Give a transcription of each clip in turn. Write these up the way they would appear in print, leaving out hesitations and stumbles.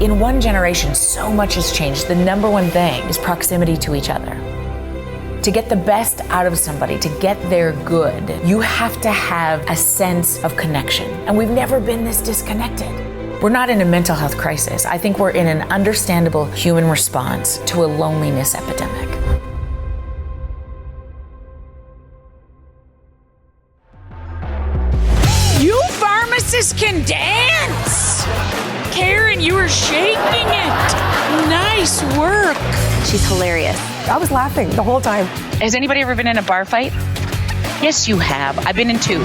In one generation, so much has changed. The number one thing is proximity to each other. To get the best out of somebody, to get their good, you have to have a sense of connection. And we've never been this disconnected. We're not in a mental health crisis. I think we're in an understandable human response to a loneliness epidemic. You pharmacists can dance! Karen, you were shaking it. Nice work. She's hilarious. I was laughing the whole time. Has anybody ever been in a bar fight? Yes, you have. I've been in 2.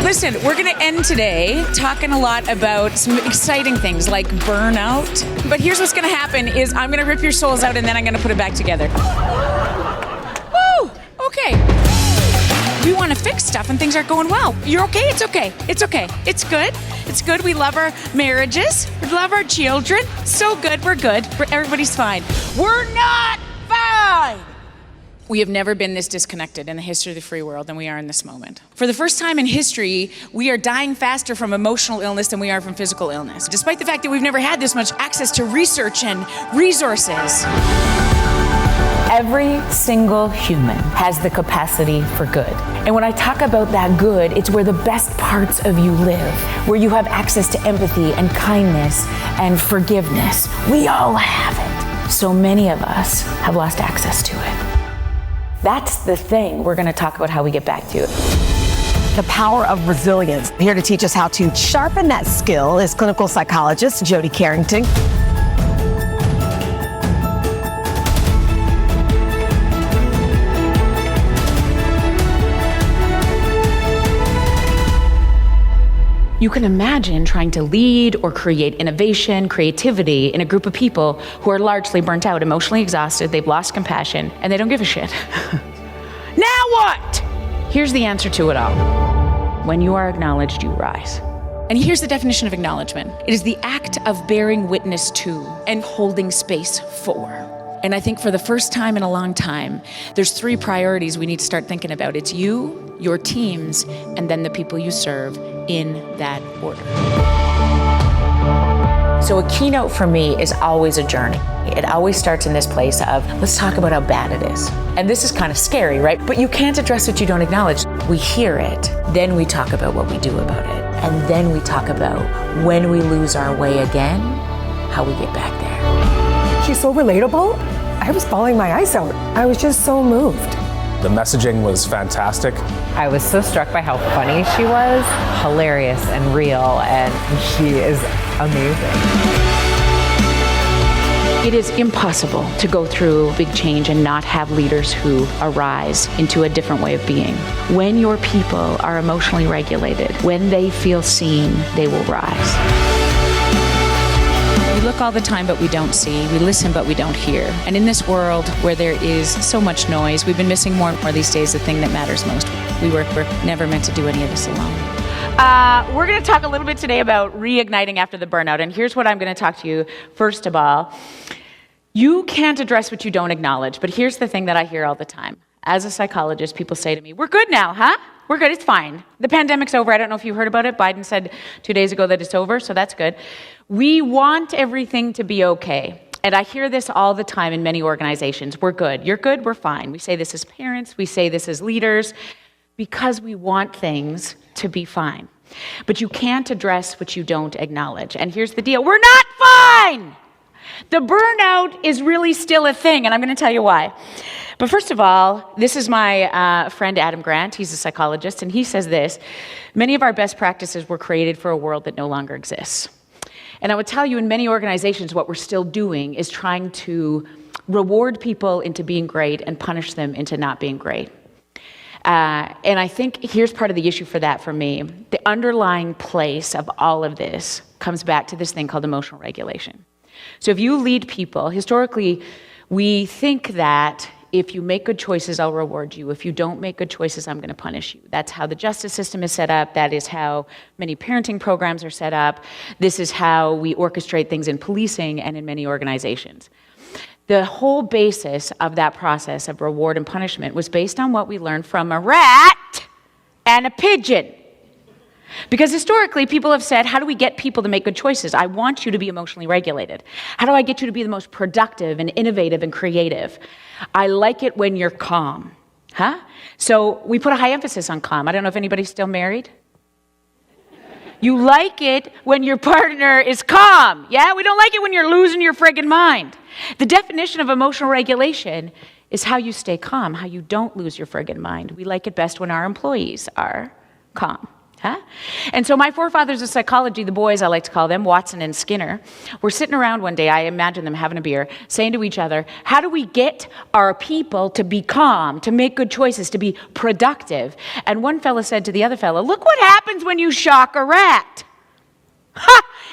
Listen, we're going to end today talking a lot about some exciting things like burnout. But here's what's going to happen is I'm going to rip your souls out and then I'm going to put it back together. Woo! Okay. We want to fix stuff and things aren't going well. You're okay? It's okay. It's okay. It's good. It's good. We love our marriages. We love our children. So good. We're good. Everybody's fine. We're not fine. We have never been this disconnected in the history of the free world than we are in this moment. For the first time in history, we are dying faster from emotional illness than we are from physical illness, despite the fact that we've never had this much access to research and resources. Every single human has the capacity for good. And when I talk about that good, it's where the best parts of you live, where you have access to empathy and kindness and forgiveness. We all have it. So many of us have lost access to it. That's the thing we're going to talk about how we get back to it. The power of resilience. Here to teach us how to sharpen that skill is clinical psychologist Jody Carrington. You can imagine trying to lead or create innovation, creativity in a group of people who are largely burnt out, emotionally exhausted, they've lost compassion, and they don't give a shit. Now what? Here's the answer to it all. When you are acknowledged, you rise. And here's the definition of acknowledgement. It is the act of bearing witness to and holding space for. And I think for the first time in a long time, there's 3 priorities we need to start thinking about. It's you, your teams, and then the people you serve in that order. So a keynote for me is always a journey. It always starts in this place of, let's talk about how bad it is. And this is kind of scary, right? But you can't address what you don't acknowledge. We hear it, then we talk about what we do about it. And then we talk about when we lose our way again, how we get back there. She's so relatable. I was bawling my eyes out. I was just so moved. The messaging was fantastic. I was so struck by how funny she was, hilarious and real, and she is amazing. It is impossible to go through big change and not have leaders who arise into a different way of being. When your people are emotionally regulated, when they feel seen, they will rise. We look all the time, but we don't see. We listen, but we don't hear. And in this world where there is so much noise, we've been missing more and more these days the thing that matters most. We're never meant to do any of this alone. We're going to talk a little bit today about reigniting after the burnout. And here's what I'm going to talk to you first of all. You can't address what you don't acknowledge. But here's the thing that I hear all the time. As a psychologist, people say to me, we're good now, huh? We're good, it's fine. The pandemic's over. I don't know if you heard about it. Biden said 2 days ago that it's over, so that's good. We want everything to be okay. And I hear this all the time in many organizations. We're good. You're good, we're fine. We say this as parents. We say this as leaders because we want things to be fine. But you can't address what you don't acknowledge. And here's the deal. We're not fine! The burnout is really still a thing, and I'm going to tell you why. But first of all, this is my friend Adam Grant. He's a psychologist, and he says this: many of our best practices were created for a world that no longer exists. And I would tell you, in many organizations, what we're still doing is trying to reward people into being great and punish them into not being great. And I think here's part of the issue for that for me. The underlying place of all of this comes back to this thing called emotional regulation. So if you lead people, historically, we think that if you make good choices, I'll reward you. If you don't make good choices, I'm going to punish you. That's how the justice system is set up. That is how many parenting programs are set up. This is how we orchestrate things in policing and in many organizations. The whole basis of that process of reward and punishment was based on what we learned from a rat and a pigeon. Because historically, people have said, how do we get people to make good choices? I want you to be emotionally regulated. How do I get you to be the most productive and innovative and creative? I like it when you're calm. So we put a high emphasis on calm. I don't know if anybody's still married. You like it when your partner is calm. Yeah, we don't like it when you're losing your friggin' mind. The definition of emotional regulation is how you stay calm, how you don't lose your friggin' mind. We like it best when our employees are calm. And so my forefathers of psychology, the boys I like to call them, Watson and Skinner, were sitting around one day, I imagine them having a beer, saying to each other, how do we get our people to be calm, to make good choices, to be productive? And one fella said to the other fella, look what happens when you shock a rat.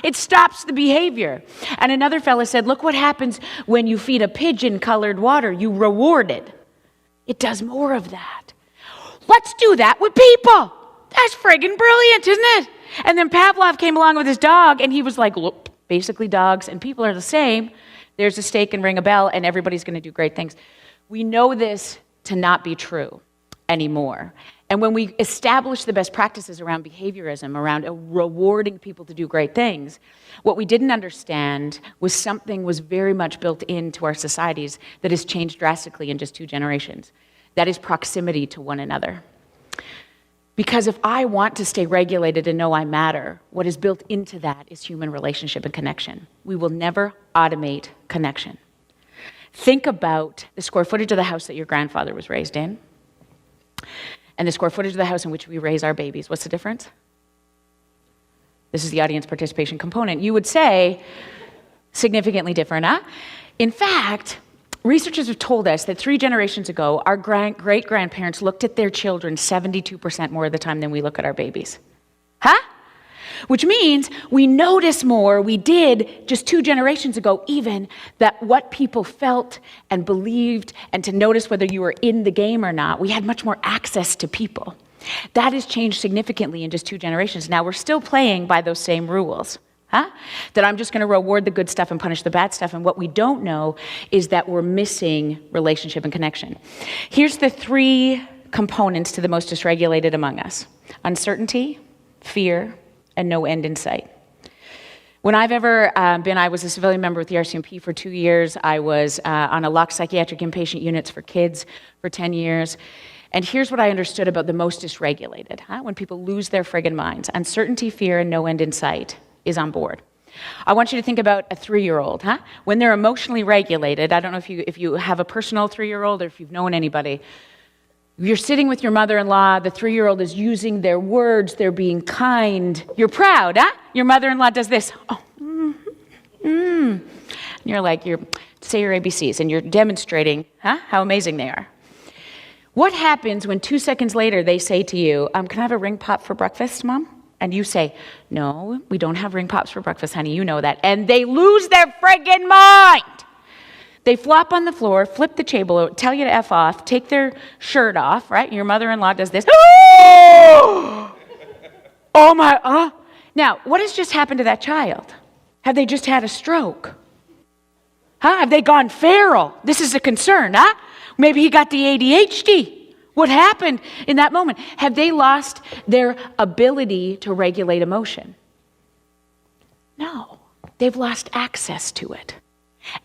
It stops the behavior. And another fella said, look what happens when you feed a pigeon colored water. You reward it. It does more of that. Let's do that with people. That's friggin' brilliant, isn't it? And then Pavlov came along with his dog, and he was like, look, basically dogs and people are the same. There's a stake and ring a bell, and everybody's going to do great things. We know this to not be true anymore. And when we establish the best practices around behaviorism, around rewarding people to do great things, what we didn't understand was something was very much built into our societies that has changed drastically in just 2 generations. That is proximity to one another. Because if I want to stay regulated and know I matter, what is built into that is human relationship and connection. We will never automate connection. Think about the square footage of the house that your grandfather was raised in and the square footage of the house in which we raise our babies. What's the difference? This is the audience participation component. You would say significantly different, huh? In fact, researchers have told us that 3 generations ago, our great-grandparents looked at their children 72% more of the time than we look at our babies. Which means we notice more, we did just 2 generations ago even, that what people felt and believed, and to notice whether you were in the game or not, we had much more access to people. That has changed significantly in just 2 generations. Now, we're still playing by those same rules. That I'm just going to reward the good stuff and punish the bad stuff. And what we don't know is that we're missing relationship and connection. Here's the 3 components to the most dysregulated among us: uncertainty, fear, and no end in sight. When I've ever I was a civilian member with the RCMP for 2 years. I was on a locked psychiatric inpatient units for kids for 10 years. And here's what I understood about the most dysregulated, when people lose their friggin' minds: uncertainty, fear, and no end in sight is on board. I want you to think about a 3-year-old, When they're emotionally regulated, I don't know if you have a personal 3-year-old or if you've known anybody. You're sitting with your mother-in-law, the 3-year-old is using their words, they're being kind. You're proud, Your mother-in-law does this. And you're like, say your ABCs, and you're demonstrating, how amazing they are. What happens when 2 seconds later they say to you, can I have a ring pop for breakfast, Mom? And you say, no, we don't have ring pops for breakfast, honey, you know that. And they lose their friggin' mind. They flop on the floor, flip the table, tell you to F off, take their shirt off, right? Your mother-in-law does this. Oh my, Now, what has just happened to that child? Have they just had a stroke? Have they gone feral? This is a concern, Maybe he got the ADHD. What happened in that moment? Have they lost their ability to regulate emotion? No, they've lost access to it.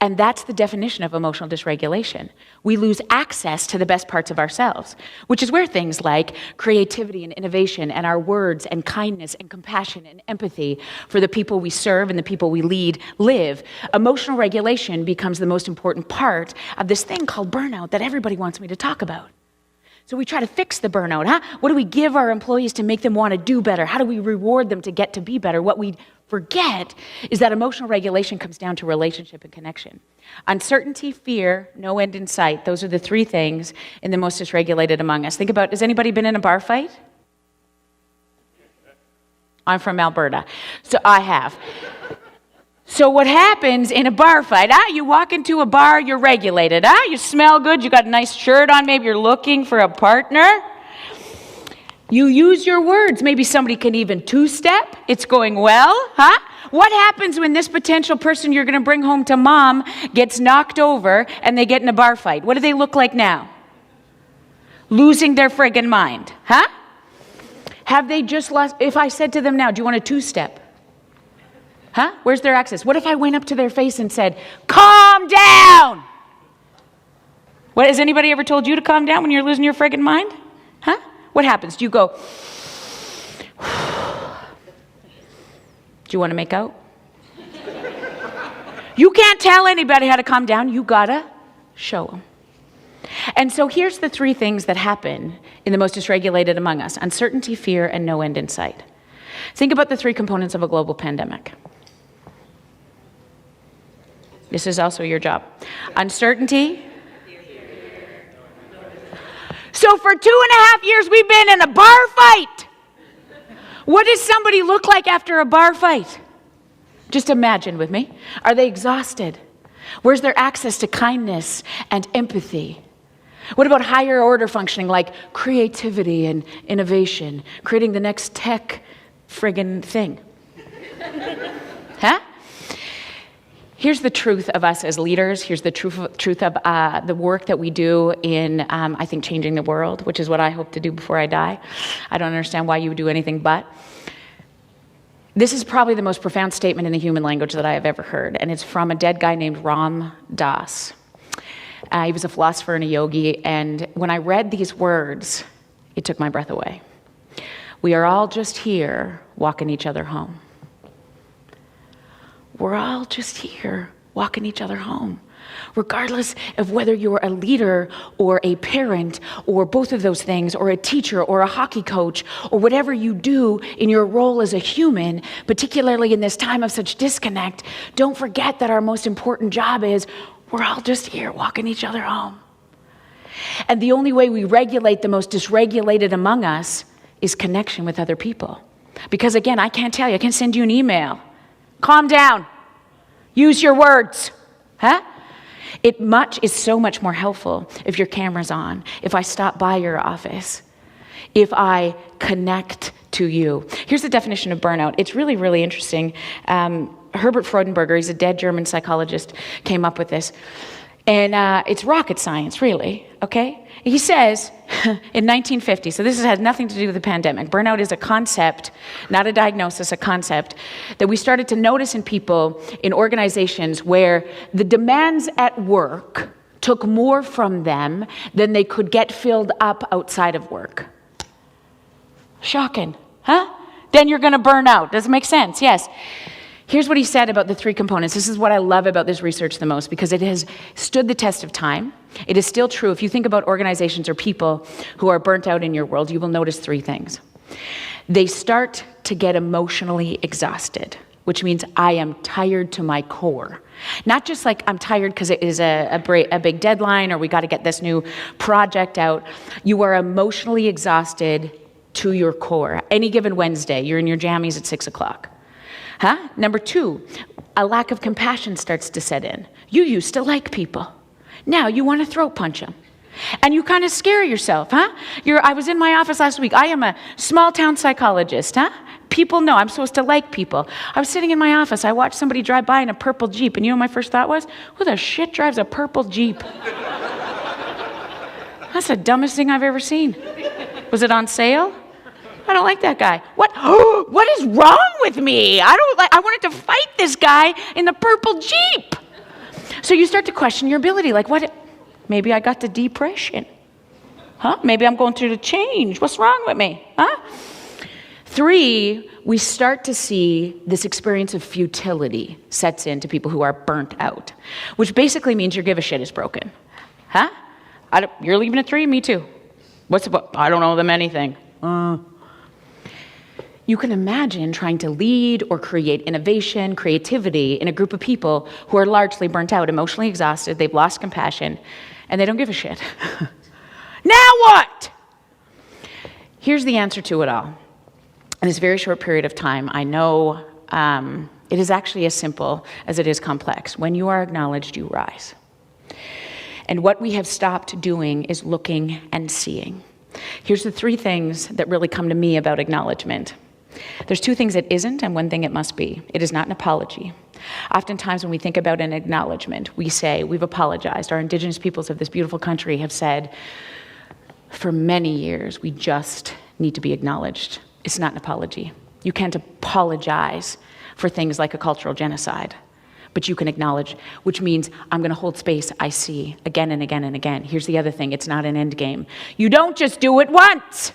And that's the definition of emotional dysregulation. We lose access to the best parts of ourselves, which is where things like creativity and innovation and our words and kindness and compassion and empathy for the people we serve and the people we lead live. Emotional regulation becomes the most important part of this thing called burnout that everybody wants me to talk about. So we try to fix the burnout, What do we give our employees to make them want to do better? How do we reward them to get to be better? What we forget is that emotional regulation comes down to relationship and connection. Uncertainty, fear, no end in sight. Those are the 3 things in the most dysregulated among us. Think about, has anybody been in a bar fight? I'm from Alberta, so I have. So what happens in a bar fight? You walk into a bar, you're regulated. You smell good, you got a nice shirt on, maybe you're looking for a partner. You use your words. Maybe somebody can even 2-step. It's going well, What happens when this potential person you're going to bring home to Mom gets knocked over and they get in a bar fight? What do they look like now? Losing their friggin' mind, Have they just lost? If I said to them now, do you want a two-step? Huh? Where's their access? What if I went up to their face and said, calm down? What, has anybody ever told you to calm down when you're losing your friggin' mind? Huh? What happens? Do you go, do you want to make out? You can't tell anybody how to calm down. You gotta show them. And so here's the three things that happen in the most dysregulated among us: uncertainty, fear, and no end in sight. Think about the three components of a global pandemic. This is also your job. Uncertainty. So for 2.5 years, we've been in a bar fight. What does somebody look like after a bar fight? Just imagine with me. Are they exhausted? Where's their access to kindness and empathy? What about higher order functioning like creativity and innovation, creating the next tech friggin' thing? Huh? Here's the truth of us as leaders. Here's the truth of the work that we do in, I think, changing the world, which is what I hope to do before I die. I don't understand why you would do anything but. This is probably the most profound statement in the human language that I have ever heard, and it's from a dead guy named Ram Dass. He was a philosopher and a yogi, and when I read these words, it took my breath away. We are all just here walking each other home. We're all just here walking each other home. Regardless of whether you're a leader or a parent or both of those things, or a teacher or a hockey coach, or whatever you do in your role as a human, particularly in this time of such disconnect, don't forget that our most important job is we're all just here walking each other home. And the only way we regulate the most dysregulated among us is connection with other people. Because again, I can't tell you, I can't send you an email. Calm down. Use your words. Huh? It is so much more helpful if your camera's on, if I stop by your office, if I connect to you. Here's the definition of burnout. It's really, really interesting. Herbert Freudenberger, he's a dead German psychologist, came up with this. And it's rocket science, really, okay? He says, in 1950, so this has nothing to do with the pandemic. Burnout is a concept, not a diagnosis, a concept that we started to notice in people, in organizations where the demands at work took more from them than they could get filled up outside of work. Shocking, huh? Then you're gonna burn out. Does it make sense? Yes. Here's what he said about the three components. This is what I love about this research the most, because it has stood the test of time. It is still true. If you think about organizations or people who are burnt out in your world, you will notice three things. They start to get emotionally exhausted, which means I am tired to my core. Not just like I'm tired because it is a big deadline or we got to get this new project out. You are emotionally exhausted to your core. Any given Wednesday, you're in your jammies at 6 o'clock. Huh? Number two, a lack of compassion starts to set in. You used to like people. Now you want to throat punch them. And you kind of scare yourself, huh? I was in my office last week. I am a small town psychologist, huh? People know I'm supposed to like people. I was sitting in my office. I watched somebody drive by in a purple Jeep. And you know what my first thought was? Who the shit drives a purple Jeep? That's the dumbest thing I've ever seen. Was it on sale? I don't like that guy. What is wrong with me? I wanted to fight this guy in the purple Jeep. So you start to question your ability. Like, what? Maybe I got the depression. Huh? Maybe I'm going through the change. What's wrong with me? Huh? Three, we start to see this experience of futility sets in to people who are burnt out, which basically means your give a shit is broken. Huh? You're leaving at 3? Me too. I don't owe them anything. You can imagine trying to lead or create innovation, creativity in a group of people who are largely burnt out, emotionally exhausted, they've lost compassion, and they don't give a shit. Now what? Here's the answer to it all. In this very short period of time, I know it is actually as simple as it is complex. When you are acknowledged, you rise. And what we have stopped doing is looking and seeing. Here's the three things that really come to me about acknowledgement. There's two things it isn't and one thing it must be. It is not an apology. Oftentimes when we think about an acknowledgement, we say, we've apologized. Our indigenous peoples of this beautiful country have said, for many years, we just need to be acknowledged. It's not an apology. You can't apologize for things like a cultural genocide, but you can acknowledge, which means I'm going to hold space. I see again and again and again. Here's the other thing. It's not an end game. You don't just do it once.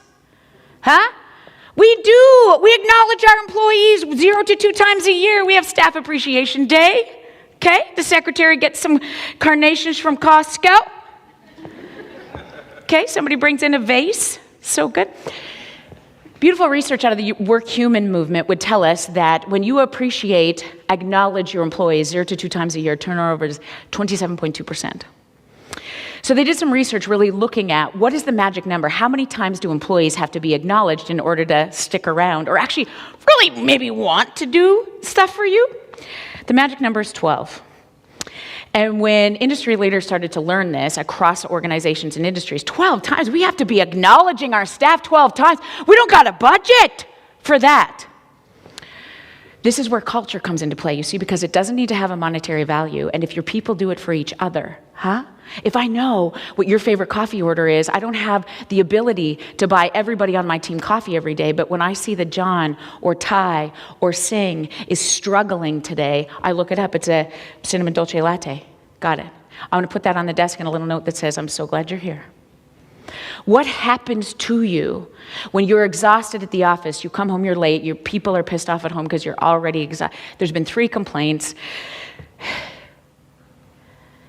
Huh? We do. We acknowledge our employees 0 to 2 times a year. We have Staff Appreciation Day. Okay? The secretary gets some carnations from Costco. Okay? Somebody brings in a vase. So good. Beautiful research out of the Work Human movement would tell us that when you acknowledge your employees 0 to 2 times a year, turnover is 27.2%. So they did some research really looking at what is the magic number? How many times do employees have to be acknowledged in order to stick around or actually really maybe want to do stuff for you? The magic number is 12. And when industry leaders started to learn this across organizations and industries, 12 times, we have to be acknowledging our staff 12 times. We don't got a budget for that. This is where culture comes into play, you see, because it doesn't need to have a monetary value. And if your people do it for each other, if I know what your favorite coffee order is, I don't have the ability to buy everybody on my team coffee every day, but when I see that John or Ty or Singh is struggling today, I look it up. It's a cinnamon dolce latte. Got it. I'm going to put that on the desk and a little note that says, I'm so glad you're here. What happens to you when you're exhausted at the office? You come home, you're late, your people are pissed off at home because you're already exhausted. There's been 3 complaints.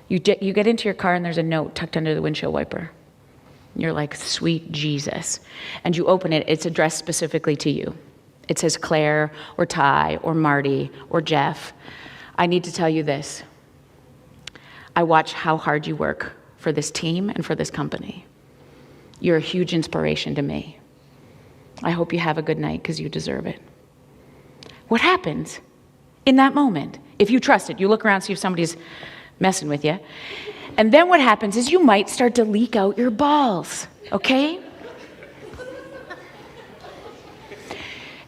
You get into your car and there's a note tucked under the windshield wiper. You're like, sweet Jesus. And you open it, it's addressed specifically to you. It says Claire or Ty or Marty or Jeff. I need to tell you this. I watch how hard you work for this team and for this company. You're a huge inspiration to me. I hope you have a good night because you deserve it. What happens in that moment? If you trust it, you look around, see if somebody's messing with you. And then what happens is you might start to leak out your balls, okay?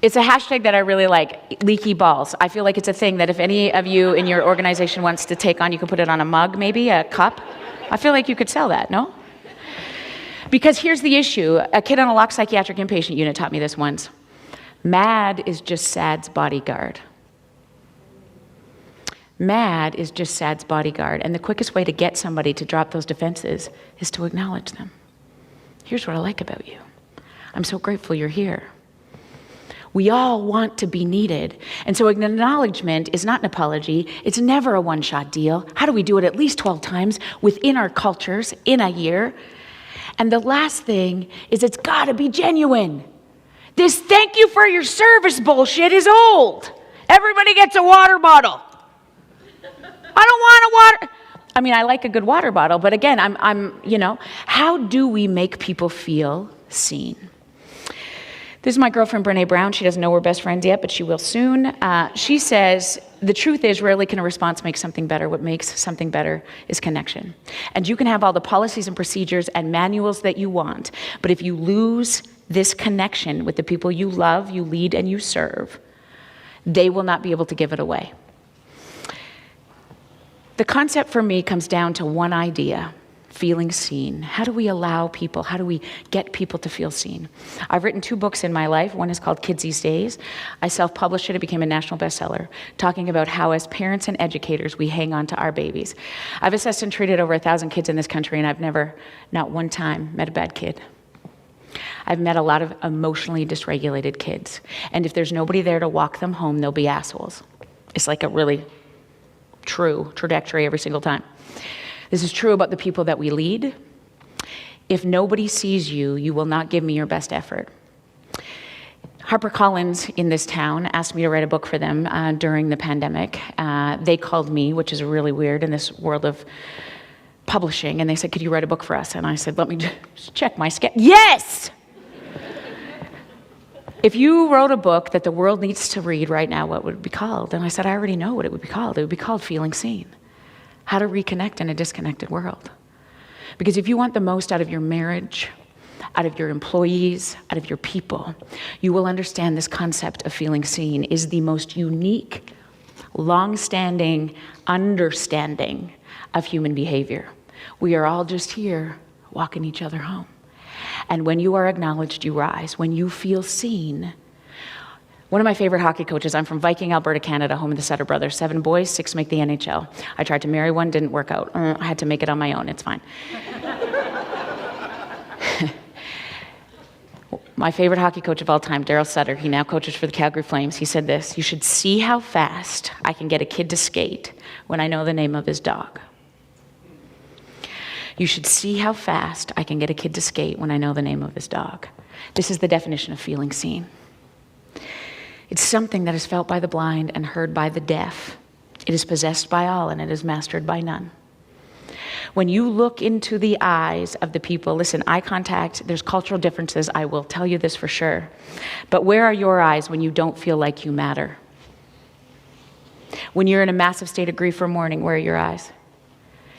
It's a hashtag that I really like, leaky balls. I feel like it's a thing that if any of you in your organization wants to take on, you could put it on a mug, maybe, a cup. I feel like you could sell that, no? Because here's the issue. A kid on a locked psychiatric inpatient unit taught me this once. Mad is just sad's bodyguard. Mad is just sad's bodyguard. And the quickest way to get somebody to drop those defenses is to acknowledge them. Here's what I like about you. I'm so grateful you're here. We all want to be needed. And so an acknowledgement is not an apology. It's never a one-shot deal. How do we do it at least 12 times within our cultures in a year? And the last thing is it's got to be genuine. This thank you for your service bullshit is old. Everybody gets a water bottle. I don't want a water. I mean, I like a good water bottle, but again, how do we make people feel seen? This is my girlfriend, Brene Brown. She doesn't know we're best friends yet, but she will soon. She says, the truth is rarely can a response make something better. What makes something better is connection. And you can have all the policies and procedures and manuals that you want, but if you lose this connection with the people you love, you lead, and you serve, they will not be able to give it away. The concept for me comes down to one idea: feeling seen. How do we allow people, how do we get people to feel seen? I've written 2 books in my life. One is called Kids These Days. I self-published it. It became a national bestseller, talking about how as parents and educators, we hang on to our babies. I've assessed and treated over 1,000 kids in this country, and I've never, not one time, met a bad kid. I've met a lot of emotionally dysregulated kids. And if there's nobody there to walk them home, they'll be assholes. It's like a really true trajectory every single time. This is true about the people that we lead. If nobody sees you, you will not give me your best effort. HarperCollins in this town asked me to write a book for them during the pandemic. They called me, which is really weird in this world of publishing, and they said, could you write a book for us? And I said, let me just check my schedule. Yes! If you wrote a book that the world needs to read right now, what would it be called? And I said, I already know what it would be called. It would be called Feeling Seen. How to reconnect in a disconnected world. Because if you want the most out of your marriage, out of your employees, out of your people, you will understand this concept of feeling seen is the most unique, long-standing understanding of human behavior. We are all just here walking each other home. And when you are acknowledged, you rise. When you feel seen, One of my favorite hockey coaches, I'm from Viking, Alberta, Canada, home of the Sutter brothers. 7 boys, 6 make the NHL. I tried to marry one, didn't work out. I had to make it on my own, it's fine. My favorite hockey coach of all time, Daryl Sutter, he now coaches for the Calgary Flames. He said this: "You should see how fast I can get a kid to skate when I know the name of his dog." You should see how fast I can get a kid to skate when I know the name of his dog. This is the definition of feeling seen. It's something that is felt by the blind and heard by the deaf. It is possessed by all and it is mastered by none. When you look into the eyes of the people, listen, eye contact, there's cultural differences, I will tell you this for sure. But where are your eyes when you don't feel like you matter? When you're in a massive state of grief or mourning, where are your eyes?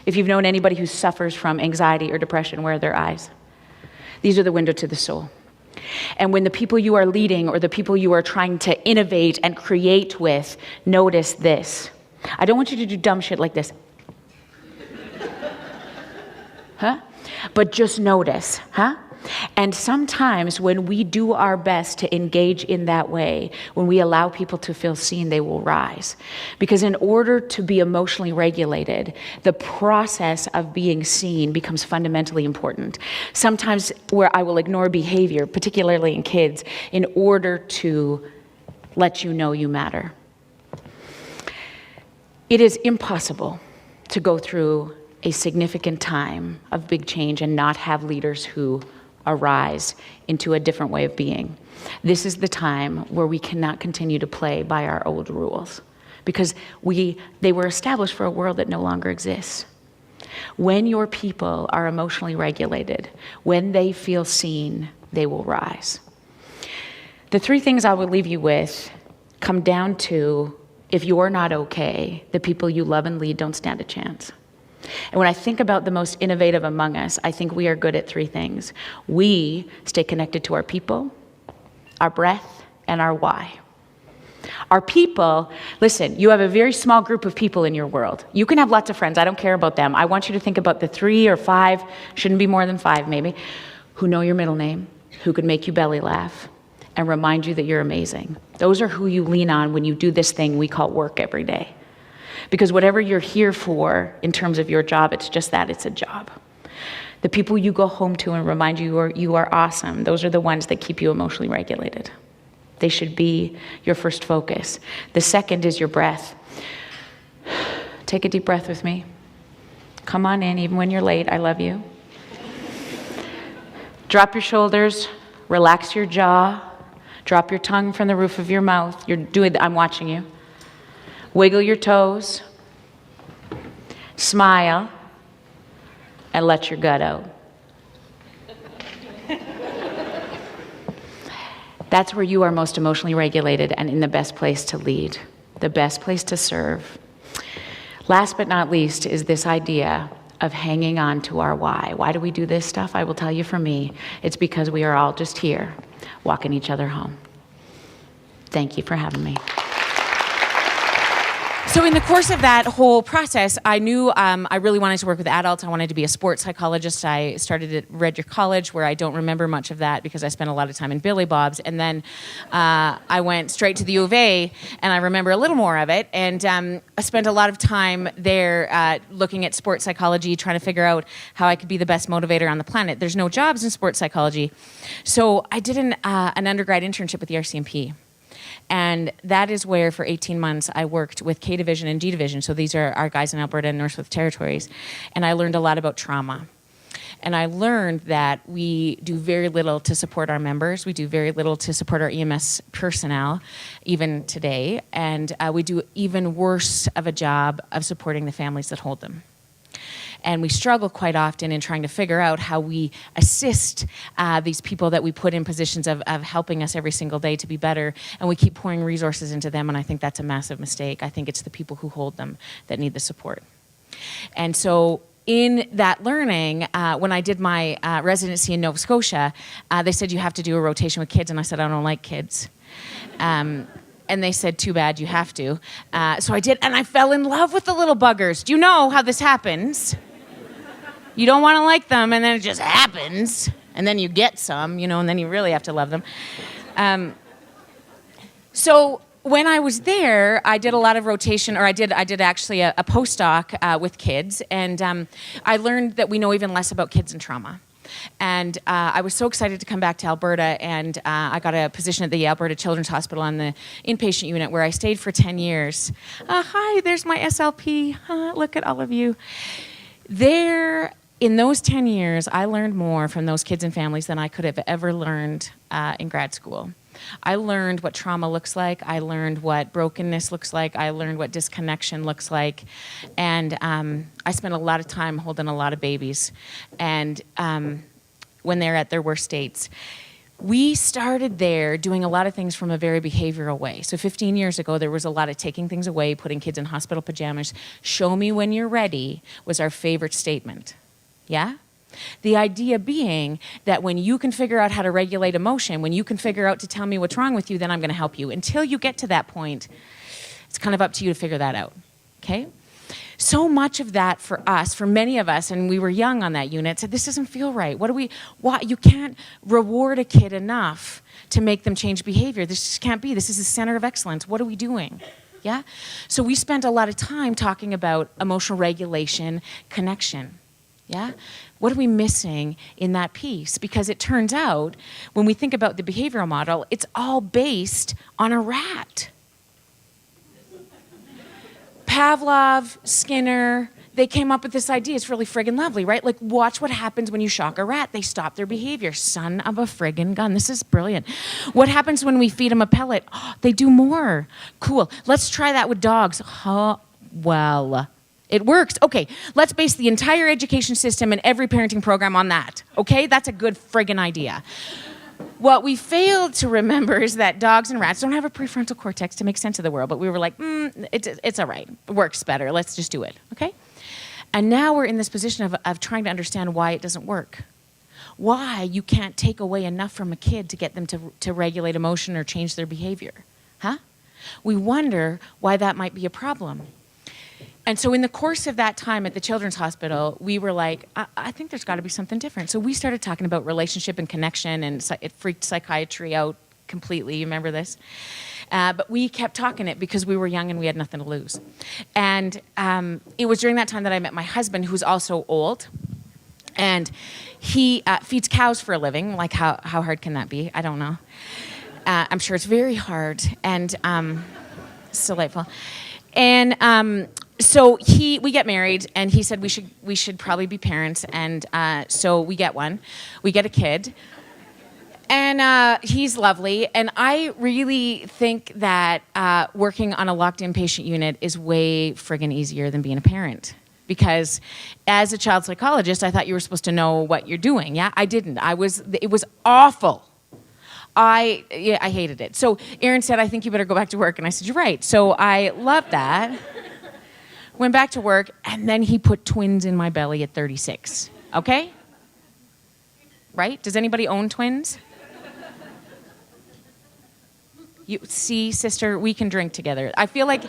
If you've known anybody who suffers from anxiety or depression, where are their eyes? These are the window to the soul. And when the people you are leading or the people you are trying to innovate and create with notice this, I don't want you to do dumb shit like this. Huh? But just notice, huh? And sometimes when we do our best to engage in that way, when we allow people to feel seen, they will rise. Because in order to be emotionally regulated, the process of being seen becomes fundamentally important. Sometimes where I will ignore behavior, particularly in kids, in order to let you know you matter. It is impossible to go through a significant time of big change and not have leaders who arise into a different way of being. This is the time where we cannot continue to play by our old rules because they were established for a world that no longer exists. When your people are emotionally regulated, when they feel seen, they will rise. The 3 things I will leave you with come down to, if you're not okay, the people you love and lead don't stand a chance. And when I think about the most innovative among us, I think we are good at 3 things. We stay connected to our people, our breath, and our why. Our people, listen, you have a very small group of people in your world. You can have lots of friends, I don't care about them. I want you to think about the 3 or 5, shouldn't be more than 5 maybe, who know your middle name, who could make you belly laugh, and remind you that you're amazing. Those are who you lean on when you do this thing we call work every day. Because whatever you're here for in terms of your job, it's just that, it's a job. The people you go home to and remind you are awesome, those are the ones that keep you emotionally regulated. They should be your first focus. The second is your breath. Take a deep breath with me. Come on in, even when you're late, I love you. Drop your shoulders, relax your jaw, drop your tongue from the roof of your mouth. I'm watching you. Wiggle your toes, smile, and let your gut out. That's where you are most emotionally regulated and in the best place to lead, the best place to serve. Last but not least is this idea of hanging on to our why. Why do we do this stuff? I will tell you, for me, it's because we are all just here, walking each other home. Thank you for having me. So in the course of that whole process, I knew I really wanted to work with adults. I wanted to be a sports psychologist. I started at Red Deer College, where I don't remember much of that because I spent a lot of time in Billy Bob's. And then I went straight to the U of A, and I remember a little more of it. And I spent a lot of time there looking at sports psychology, trying to figure out how I could be the best motivator on the planet. There's no jobs in sports psychology. So I did an undergrad internship with the RCMP. And that is where, for 18 months, I worked with K Division and G Division. So these are our guys in Alberta and Northwest Territories. And I learned a lot about trauma. And I learned that we do very little to support our members. We do very little to support our EMS personnel, even today. And we do even worse of a job of supporting the families that hold them. And we struggle quite often in trying to figure out how we assist these people that we put in positions of helping us every single day to be better. And we keep pouring resources into them, and I think that's a massive mistake. I think it's the people who hold them that need the support. And so in that learning, when I did my residency in Nova Scotia, they said you have to do a rotation with kids, and I said, I don't like kids. And they said, too bad, you have to. So I did, and I fell in love with the little buggers. Do you know how this happens? You don't want to like them, and then it just happens. And then you get some, and then you really have to love them. So when I was there, I did a lot of rotation, or I did actually a postdoc with kids, and I learned that we know even less about kids and trauma. And I was so excited to come back to Alberta, and I got a position at the Alberta Children's Hospital on the inpatient unit, where I stayed for 10 years. Hi, there's my SLP. Look at all of you. There, in those 10 years, I learned more from those kids and families than I could have ever learned in grad school. I learned what trauma looks like. I learned what brokenness looks like. I learned what disconnection looks like. And I spent a lot of time holding a lot of babies, and when they're at their worst states. We started there doing a lot of things from a very behavioral way. So 15 years ago, there was a lot of taking things away, putting kids in hospital pajamas. Show me when you're ready was our favorite statement. Yeah? The idea being that when you can figure out how to regulate emotion, when you can figure out to tell me what's wrong with you, then I'm going to help you. Until you get to that point, it's kind of up to you to figure that out. Okay? So much of that for us, for many of us, and we were young on that unit, said, this doesn't feel right. Why? You can't reward a kid enough to make them change behavior. This just can't be. This is the center of excellence. What are we doing? Yeah? So we spent a lot of time talking about emotional regulation, connection. Yeah? What are we missing in that piece? Because it turns out, when we think about the behavioral model, it's all based on a rat. Pavlov, Skinner, they came up with this idea. It's really friggin' lovely, right? Like, watch what happens when you shock a rat. They stop their behavior. Son of a friggin' gun. This is brilliant. What happens when we feed them a pellet? Oh, they do more. Cool. Let's try that with dogs. Well, it works. Okay, let's base the entire education system and every parenting program on that. Okay, that's a good friggin' idea. What we failed to remember is that dogs and rats don't have a prefrontal cortex to make sense of the world, but we were like, it's all right. It works better. Let's just do it, okay? And now we're in this position of trying to understand why it doesn't work. Why you can't take away enough from a kid to get them to regulate emotion or change their behavior, huh? We wonder why that might be a problem. And so in the course of that time at the Children's Hospital, we were like, I think there's got to be something different. So we started talking about relationship and connection, and it freaked psychiatry out completely. You remember this? But we kept talking it because we were young and we had nothing to lose. And it was during that time that I met my husband, who's also old. And he feeds cows for a living. Like, how hard can that be? I don't know. I'm sure it's very hard. And it's delightful. And so we get married, and he said we should probably be parents, and so we get one. We get a kid, and he's lovely. And I really think that working on a locked inpatient unit is way friggin' easier than being a parent. Because as a child psychologist, I thought you were supposed to know what you're doing. Yeah, I didn't. It was awful. I hated it. So Aaron said, I think you better go back to work. And I said, you're right. So I loved that. Went back to work, and then he put twins in my belly at 36. Okay? Right? Does anybody own twins? You see, sister, we can drink together. I feel like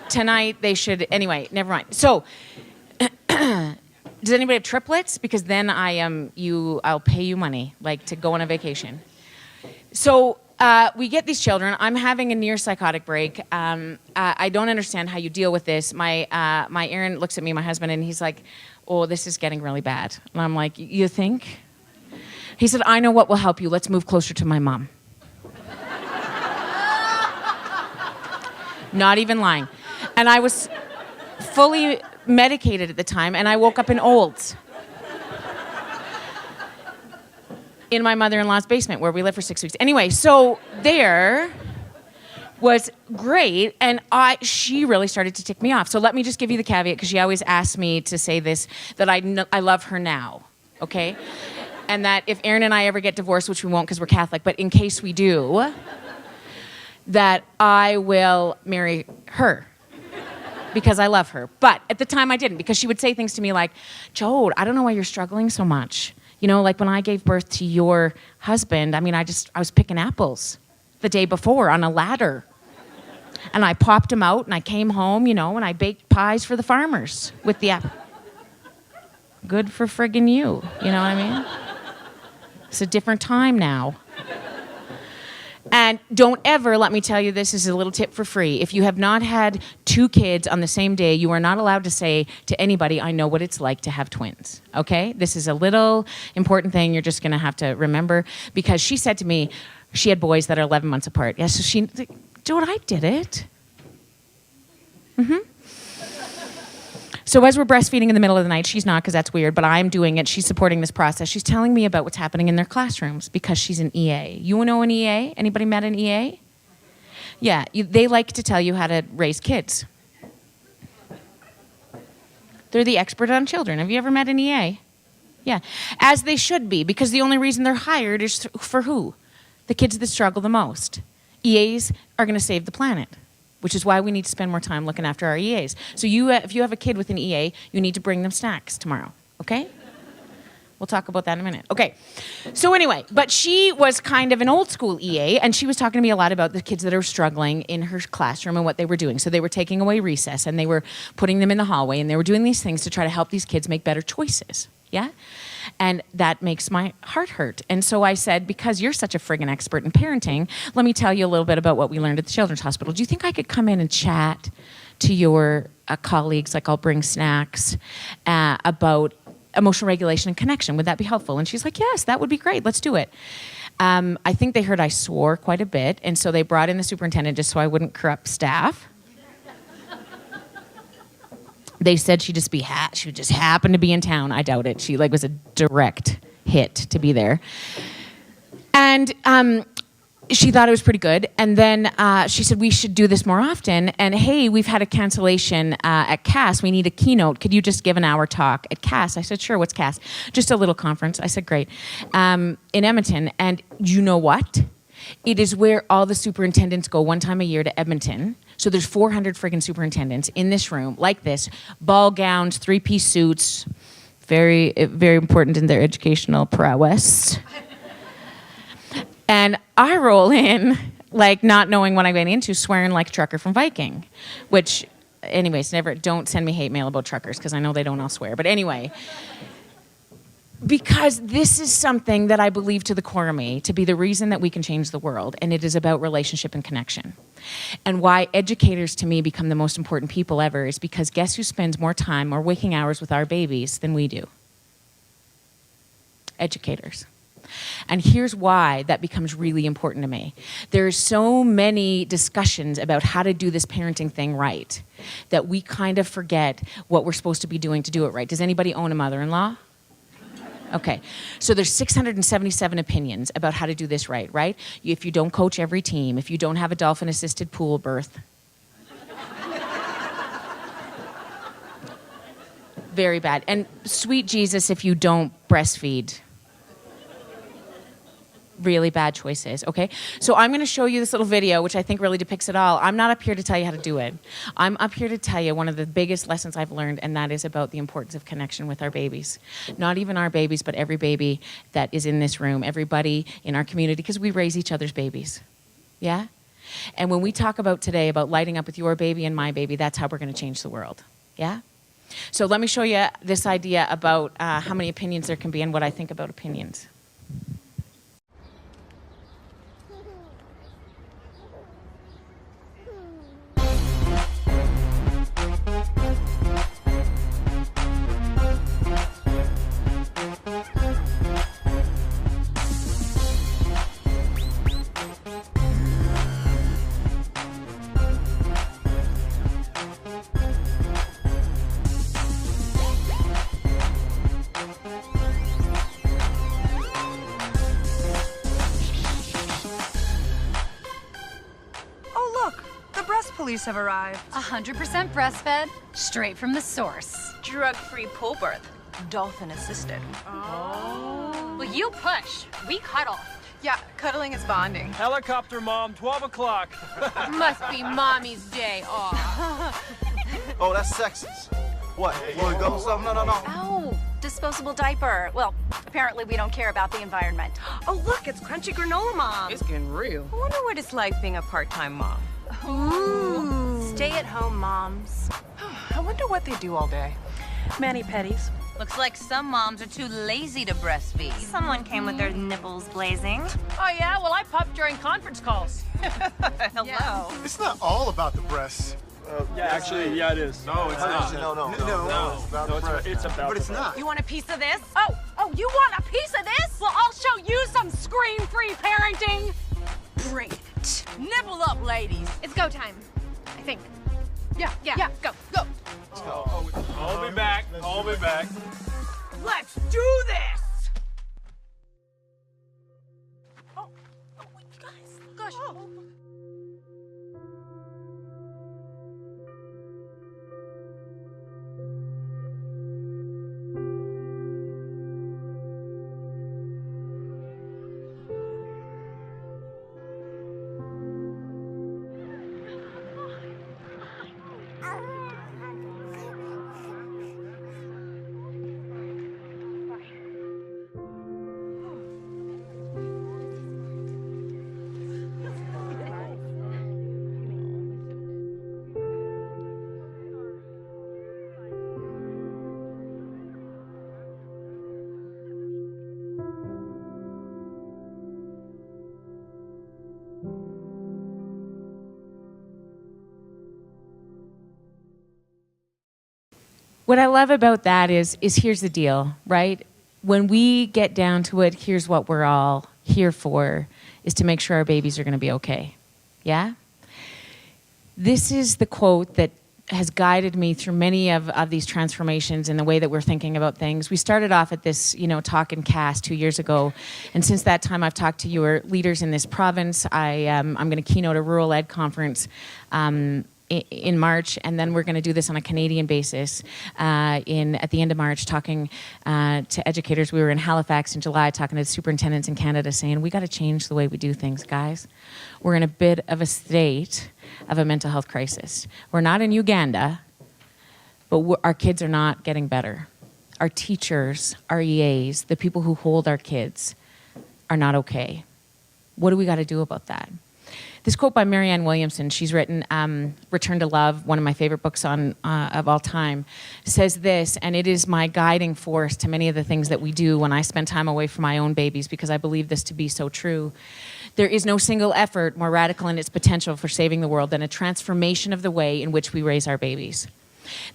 tonight they should. Anyway, never mind. So, does anybody have triplets? Because then I'll pay you money, like, to go on a vacation. So we get these children. I'm having a near psychotic break. I don't understand how you deal with this. My Aaron looks at me, my husband, and he's like, oh, this is getting really bad. And I'm like, you think? He said, I know what will help you. Let's move closer to my mom. Not even lying. And I was fully medicated at the time, and I woke up in Olds. In my mother-in-law's basement where we lived for 6 weeks. Anyway, so there was great, and she really started to tick me off. So let me just give you the caveat, because she always asks me to say this, that I love her now, okay? And that if Aaron and I ever get divorced, which we won't because we're Catholic, but in case we do, that I will marry her because I love her. But at the time I didn't, because she would say things to me like, Jode, I don't know why you're struggling so much. You know, like when I gave birth to your husband, I mean, I was picking apples the day before on a ladder. And I popped them out, and I came home, you know, and I baked pies for the farmers with the apple. Good for friggin' you know what I mean? It's a different time now. And don't ever, let me tell you, this is a little tip for free. If you have not had 2 kids on the same day, you are not allowed to say to anybody, I know what it's like to have twins, okay? This is a little important thing you're just gonna have to remember, because she said to me, she had boys that are 11 months apart. Yeah, so she, Jode, I did it. So as we're breastfeeding in the middle of the night, she's not, because that's weird, but I'm doing it. She's supporting this process. She's telling me about what's happening in their classrooms because she's an EA. You know an EA? Anybody met an EA? Yeah, they like to tell you how to raise kids. They're the expert on children. Have you ever met an EA? Yeah, as they should be, because the only reason they're hired is for who? The kids that struggle the most. EAs are going to save the planet, which is why we need to spend more time looking after our EAs. So if you have a kid with an EA, you need to bring them snacks tomorrow, okay? We'll talk about that in a minute. Okay, so anyway, but she was kind of an old school EA, and she was talking to me a lot about the kids that are struggling in her classroom and what they were doing. So they were taking away recess, and they were putting them in the hallway, and they were doing these things to try to help these kids make better choices, yeah? And that makes my heart hurt. And so I said, because you're such a friggin' expert in parenting, let me tell you a little bit about what we learned at the Children's Hospital. Do you think I could come in and chat to your colleagues, like I'll bring snacks, about emotional regulation and connection? Would that be helpful? And she's like, yes, that would be great. Let's do it. I think they heard I swore quite a bit, and so they brought in the superintendent just so I wouldn't corrupt staff. They said she would just happen to be in town. I doubt it. She was a direct hit to be there. And she thought it was pretty good. And then she said, we should do this more often. And hey, we've had a cancellation at CAS. We need a keynote. Could you just give an hour talk at CAS? I said, sure, what's CAS? Just a little conference. I said, great. In Edmonton. And you know what? It is where all the superintendents go one time a year to Edmonton. So there's 400 friggin' superintendents in this room, like this, ball gowns, 3-piece suits, very, very important in their educational prowess. And I roll in, not knowing what I'm getting into, swearing like a trucker from Viking, which, anyways, don't send me hate mail about truckers, because I know they don't all swear. But anyway, because this is something that I believe to the core of me to be the reason that we can change the world, and it is about relationship and connection. And why educators to me become the most important people ever is because guess who spends more time or waking hours with our babies than we do? Educators. And here's why that becomes really important to me. There's so many discussions about how to do this parenting thing right that we kind of forget what we're supposed to be doing to do it right. Does anybody own a mother-in-law? Okay, so there's 677 opinions about how to do this right? If you don't coach every team, if you don't have a dolphin-assisted pool birth. Very bad. And sweet Jesus, if you don't breastfeed. Really bad choices, okay? So I'm gonna show you this little video, which I think really depicts it all. I'm not up here to tell you how to do it. I'm up here to tell you one of the biggest lessons I've learned, and that is about the importance of connection with our babies. Not even our babies, but every baby that is in this room, everybody in our community, because we raise each other's babies, yeah? And when we talk about today about lighting up with your baby and my baby, that's how we're gonna change the world, yeah? So let me show you this idea about how many opinions there can be and what I think about opinions. Police have arrived. 100% breastfed, straight from the source. Drug-free pull birth, dolphin-assisted. Oh. Well, you push. We cuddle. Yeah, cuddling is bonding. Helicopter mom, 12 o'clock. Must be mommy's day off. Oh, that's sexist. What? You wanna go something? No. Oh, disposable diaper. Well, apparently we don't care about the environment. Oh, look, it's Crunchy Granola Mom. It's getting real. I wonder what it's like being a part-time mom. Ooh. Stay-at-home moms. I wonder what they do all day. Mani-pedis, Looks like some moms are too lazy to breastfeed. Someone came with their nipples blazing. Oh yeah? Well, I pop during conference calls. Hello. It's not all about the breasts. Actually, yeah, it is. No, it's not. No. It's about the breasts. It's about. But it's not. You want a piece of this? Oh, you want a piece of this? Well, I'll show you some screen-free parenting. Bring it. Nibble up, ladies. It's go time, I think. Yeah, Go. I'll be back. I'll be back. Let's do this! Oh, guys, gosh. What I love about that is here's the deal, right? When we get down to it, here's what we're all here for, is to make sure our babies are going to be okay. Yeah? This is the quote that has guided me through many of these transformations in the way that we're thinking about things. We started off at this, talk and cast 2 years ago, and since that time I've talked to your leaders in this province. I'm going to keynote a rural ed conference in March, and then we're going to do this on a Canadian basis at the end of March, talking to educators. We were in Halifax in July talking to superintendents in Canada saying, we got to change the way we do things, guys. We're in a bit of a state of a mental health crisis. We're not in Uganda, but our kids are not getting better. Our teachers, our EAs, the people who hold our kids are not okay. What do we got to do about that? This quote by Marianne Williamson, she's written Return to Love, one of my favorite books of all time, says this, and it is my guiding force to many of the things that we do when I spend time away from my own babies, because I believe this to be so true. There is no single effort more radical in its potential for saving the world than a transformation of the way in which we raise our babies.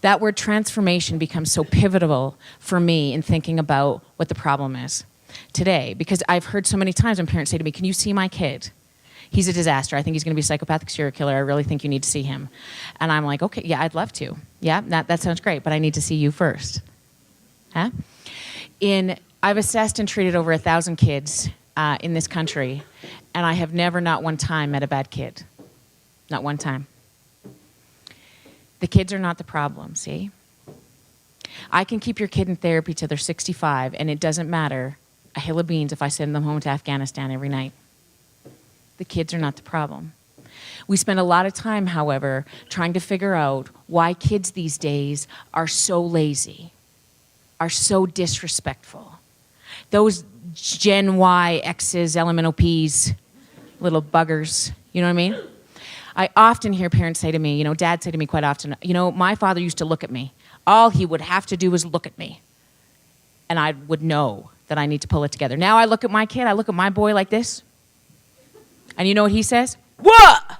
That word transformation becomes so pivotal for me in thinking about what the problem is today, because I've heard so many times when parents say to me, can you see my kid? He's a disaster. I think he's going to be a psychopathic serial killer. I really think you need to see him. And I'm like, okay, yeah, I'd love to. Yeah, that sounds great, but I need to see you first. Huh? I've assessed and treated over 1,000 kids in this country, and I have never, not one time, met a bad kid. Not one time. The kids are not the problem, see? I can keep your kid in therapy till they're 65, and it doesn't matter a hill of beans if I send them home to Afghanistan every night. The kids are not the problem. We spend a lot of time, however, trying to figure out why kids these days are so lazy, are so disrespectful. Those Gen Y, X's, elemental P's, little buggers, you know what I mean? I often hear parents say to me, Dad say to me quite often, my father used to look at me. All he would have to do was look at me. And I would know that I need to pull it together. Now I look at my kid, I look at my boy like this. And you know what he says? What?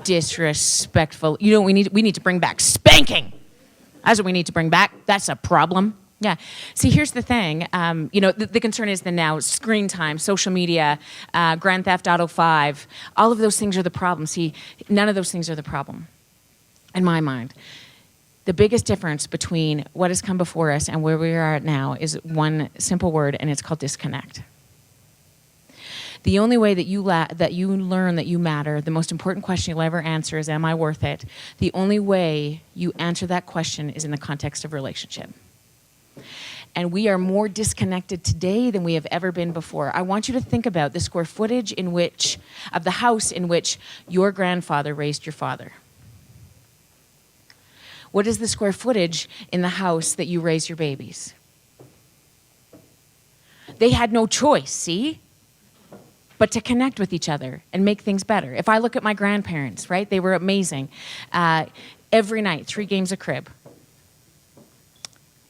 Disrespectful. We need to bring back spanking. That's what we need to bring back. That's a problem. Yeah. See, here's the thing. The concern is then now screen time, social media, Grand Theft Auto 5. All of those things are the problem. See, none of those things are the problem, in my mind. The biggest difference between what has come before us and where we are at now is one simple word, and it's called disconnect. The only way that you learn that you matter, the most important question you'll ever answer is, am I worth it? The only way you answer that question is in the context of relationship. And we are more disconnected today than we have ever been before. I want you to think about the square footage of the house in which your grandfather raised your father. What is the square footage in the house that you raise your babies? They had no choice, see? But to connect with each other and make things better. If I look at my grandparents, right, they were amazing. Every night, 3 games of crib.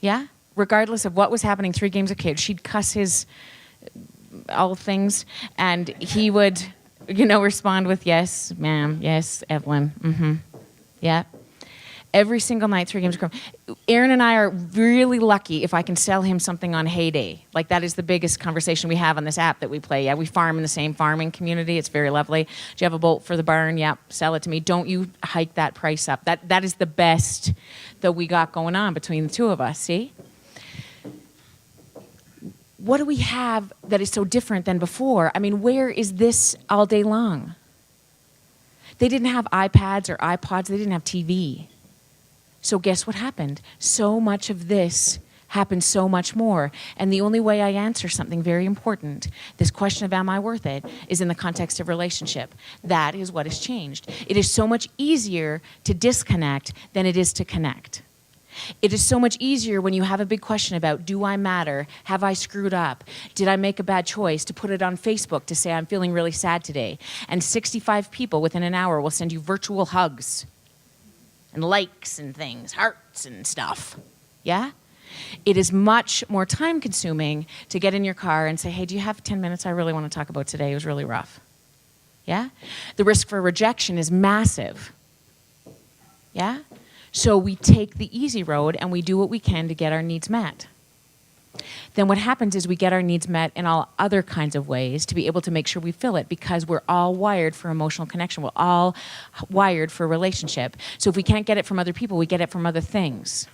Yeah? Regardless of what was happening, 3 games of cage, she'd cuss his all things, and he would, respond with, yes, ma'am, yes, Evelyn, mm-hmm, yeah. Every single night, 3 games of cage. Aaron and I are really lucky if I can sell him something on Heyday. Like, that is the biggest conversation we have on this app that we play. Yeah, we farm in the same farming community. It's very lovely. Do you have a bolt for the barn? Yep, sell it to me. Don't you hike that price up. That is the best that we got going on between the two of us, see? What do we have that is so different than before? I mean, where is this all day long? They didn't have iPads or iPods. They didn't have TV. So guess what happened? So much of this happened so much more. And the only way I answer something very important, this question of am I worth it, is in the context of relationship. That is what has changed. It is so much easier to disconnect than it is to connect. It is so much easier when you have a big question about, do I matter? Have I screwed up? Did I make a bad choice? To put it on Facebook to say, I'm feeling really sad today. And 65 people within an hour will send you virtual hugs and likes and things, hearts and stuff. Yeah? It is much more time consuming to get in your car and say, hey, do you have 10 minutes? I really want to talk about today. It was really rough. Yeah? The risk for rejection is massive. Yeah? So we take the easy road and we do what we can to get our needs met. Then what happens is we get our needs met in all other kinds of ways to be able to make sure we fill it, because we're all wired for emotional connection. We're all wired for relationship. So if we can't get it from other people, we get it from other things.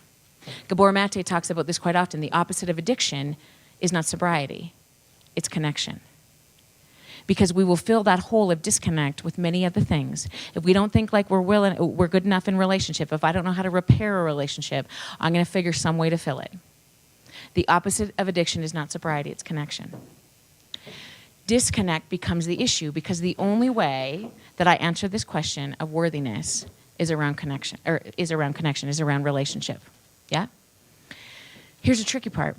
Gabor Mate talks about this quite often. The opposite of addiction is not sobriety, it's connection. Because we will fill that hole of disconnect with many other things. If we don't think like we're good enough in relationship, if I don't know how to repair a relationship, I'm going to figure some way to fill it. The opposite of addiction is not sobriety, it's connection. Disconnect becomes the issue because the only way that I answer this question of worthiness is around connection, is around relationship. Yeah? Here's the tricky part.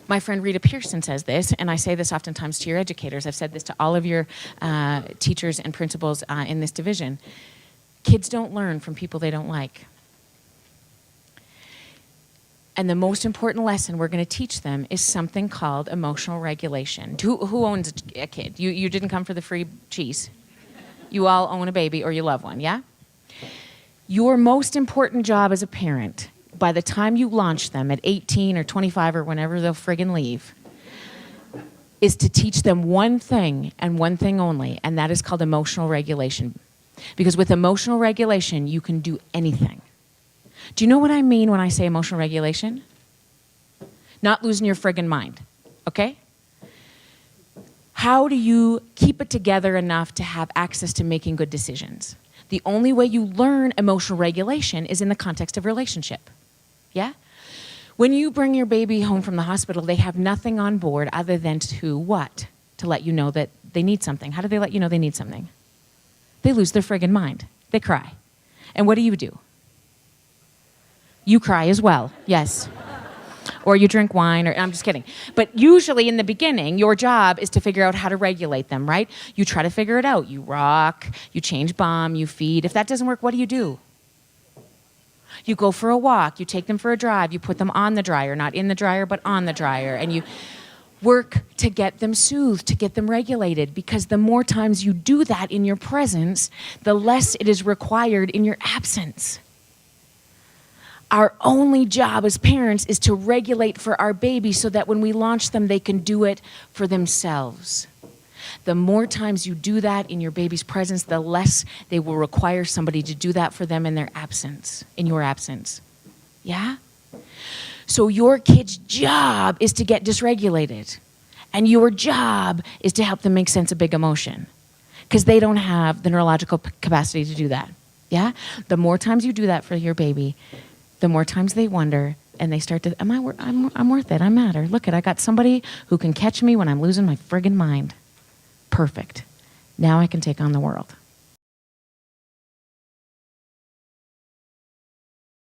My friend Rita Pearson says this, and I say this oftentimes to your educators. I've said this to all of your teachers and principals in this division. Kids don't learn from people they don't like. And the most important lesson we're going to teach them is something called emotional regulation. Who owns a kid? You didn't come for the free cheese. You all own a baby or you love one, yeah? Your most important job as a parent, by the time you launch them at 18 or 25 or whenever they'll friggin' leave, is to teach them one thing and one thing only, and that is called emotional regulation. Because with emotional regulation, you can do anything. Do you know what I mean when I say emotional regulation? Not losing your friggin' mind, okay? How do you keep it together enough to have access to making good decisions? The only way you learn emotional regulation is in the context of relationship, yeah? When you bring your baby home from the hospital, they have nothing on board other than to what? To let you know that they need something. How do they let you know they need something? They lose their friggin' mind. They cry. And what do? You cry as well, yes. Or you drink wine, or I'm just kidding. But usually in the beginning, your job is to figure out how to regulate them, right? You try to figure it out. You rock, you change balm, you feed. If that doesn't work, what do? You go for a walk, you take them for a drive, you put them on the dryer, not in the dryer, but on the dryer, and you work to get them soothed, to get them regulated, because the more times you do that in your presence, the less it is required in your absence. Our only job as parents is to regulate for our baby so that when we launch them, they can do it for themselves. The more times you do that in your baby's presence, the less they will require somebody to do that for them in their absence, in your absence. Yeah? So your kid's job is to get dysregulated. And your job is to help them make sense of big emotion. Because they don't have the neurological capacity to do that. Yeah? The more times you do that for your baby, the more times they wonder and they start to, I'm worth it, I matter. Look I got somebody who can catch me when I'm losing my friggin' mind. Perfect. Now I can take on the world.